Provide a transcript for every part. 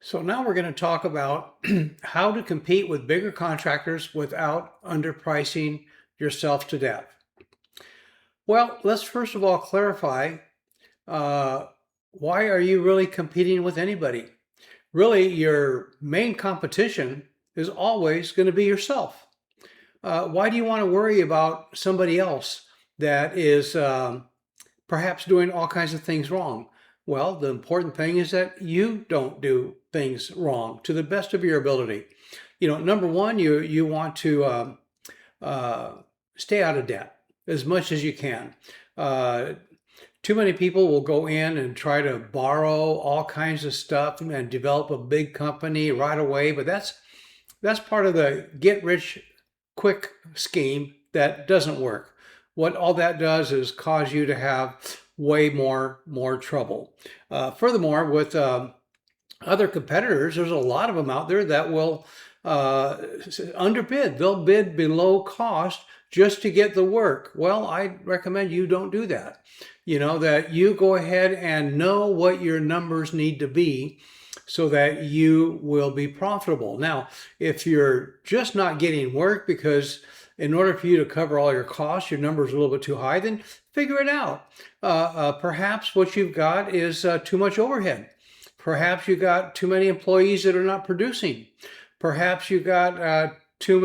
So now we're going to talk about how to compete with bigger contractors without underpricing yourself to death. Well, let's first of all clarify uh, why are you really competing with anybody? Really, your main competition is always going to be yourself. Why do you want to worry about somebody else that is perhaps doing all kinds of things wrong? Well, the important thing is that you don't do things wrong to the best of your ability. Number one, you want to uh, stay out of debt as much as you can. Uh, Too many people will go in and try to borrow all kinds of stuff and develop a big company right away, but that's part of the get rich quick scheme that doesn't work. What all that does is cause you to have way more trouble. Furthermore, with other competitors, there's a lot of them out there that will underbid. They'll bid below cost just to get the work. Well, I recommend you don't do that. That you go ahead and know what your numbers need to be so that you will be profitable. Now, if you're just not getting work because in order for you to cover all your costs, your number is a little bit too high, then figure it out. Perhaps what you've got is too much overhead. Perhaps you got too many employees that are not producing. Perhaps you got too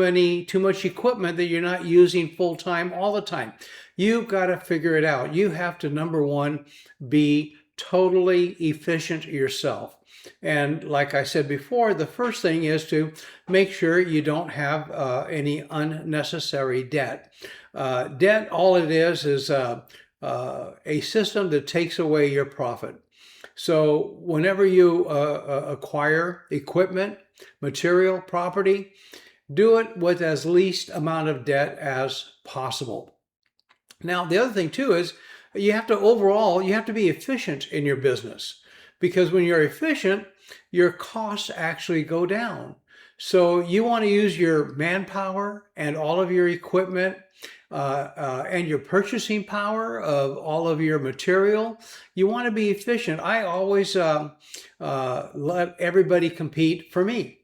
much equipment that you're not using full time all the time. You've got to figure it out. You have to, number one, be totally efficient yourself. And like I said before, the first thing is to make sure you don't have any unnecessary debt. Debt, all it is a system that takes away your profit. So whenever you acquire equipment, material, property, do it with as least amount of debt as possible. Now, the other thing too is you have to be efficient in your business, because when you're efficient, your costs actually go down. So you want to use your manpower and all of your equipment and your purchasing power of all of your material. You want to be efficient. I always let everybody compete for me.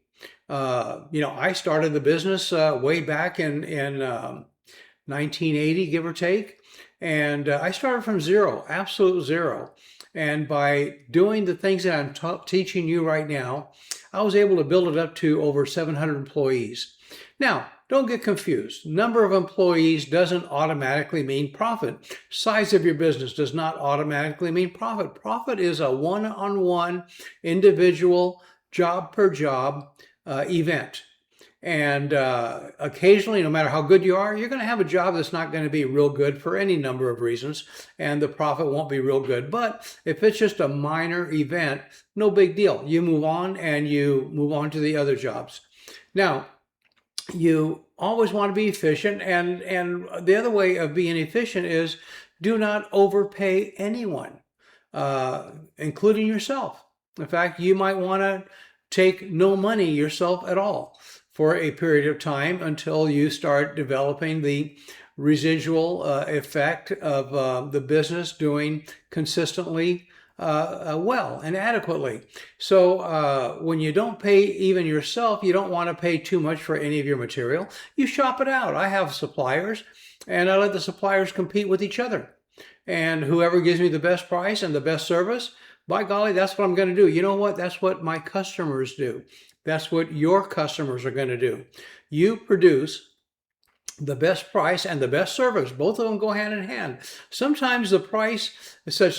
I started the business way back in 1980, give or take. And I started from zero, absolute zero. And by doing the things that I'm teaching you right now, I was able to build it up to over 700 employees. Now, don't get confused. Number of employees doesn't automatically mean profit. Size of your business does not automatically mean profit. Profit is a one-on-one, individual, job per job event. And occasionally, no matter how good you are, you're going to have a job that's not going to be real good for any number of reasons, and the profit won't be real good. But if it's just a minor event, no big deal. You move on and you move on to the other jobs. Now, you always want to be efficient, and the other way of being efficient is do not overpay anyone, including yourself. In fact, you might want to take no money yourself at all for a period of time until you start developing the residual effect of the business doing consistently well and adequately. So when you don't pay even yourself, you don't want to pay too much for any of your material. You shop it out. I have suppliers, and I let the suppliers compete with each other. And whoever gives me the best price and the best service, by golly, that's what I'm going to do. You know what? That's what my customers do. That's what your customers are going to do. You produce the best price and the best service. Both of them go hand in hand. Sometimes the price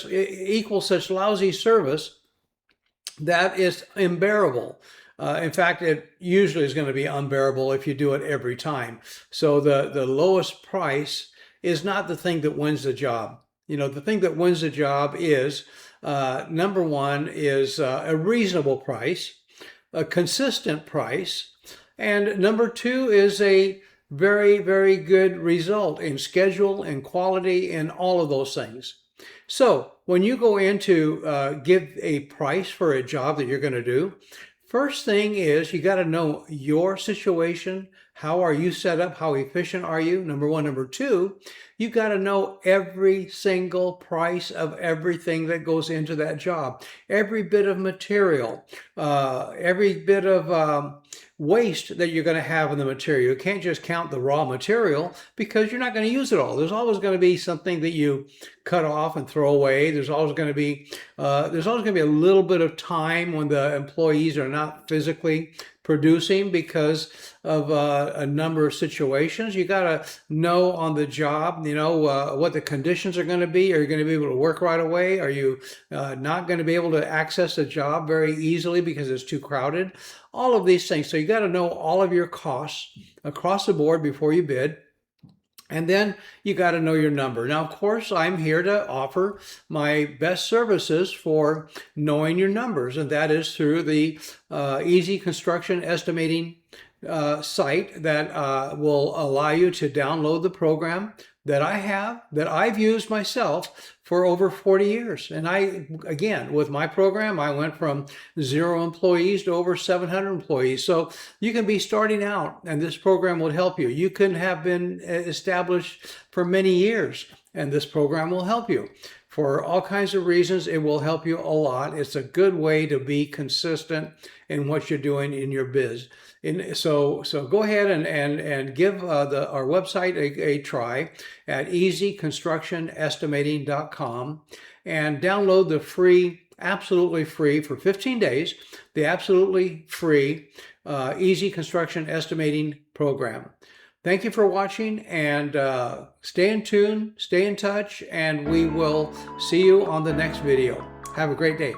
equals such lousy service that is unbearable. In fact, it usually is going to be unbearable if you do it every time. So the lowest price is not the thing that wins the job. The thing that wins the job is, number one, is a reasonable price, a consistent price, and number two is a very, very good result in schedule and quality and all of those things. So when you go in to give a price for a job that you're going to do, first thing is you got to know your situation, How are you set up? How efficient are you? Number one. Number two, you got to know every single price of everything that goes into that job. Every bit of material, every bit of waste that you're going to have in the material. You can't just count the raw material because you're not going to use it all. There's always going to be something that you cut off and throw away. There's always going to be a little bit of time when the employees are not physically producing because of a number of situations. You got to know on the job, what the conditions are going to be. Are you going to be able to work right away? Are you not going to be able to access the job very easily because it's too crowded? All of these things. So you got to know all of your costs across the board before you bid. And then you got to know your number. Now, of course, I'm here to offer my best services for knowing your numbers, and that is through the Easy Construction Estimating site that will allow you to download the program that I've used myself for over 40 years. And again, with my program, I went from 0 employees to over 700 employees. So you can be starting out and this program will help you. You can have been established for many years and this program will help you. For all kinds of reasons, it will help you a lot. It's a good way to be consistent in what you're doing in your biz. So go ahead and give our website a try at easyconstructionestimating.com and download the free, absolutely free for 15 days, the absolutely free Easy Construction Estimating program. Thank you for watching, and stay in tune, stay in touch, and we will see you on the next video. Have a great day.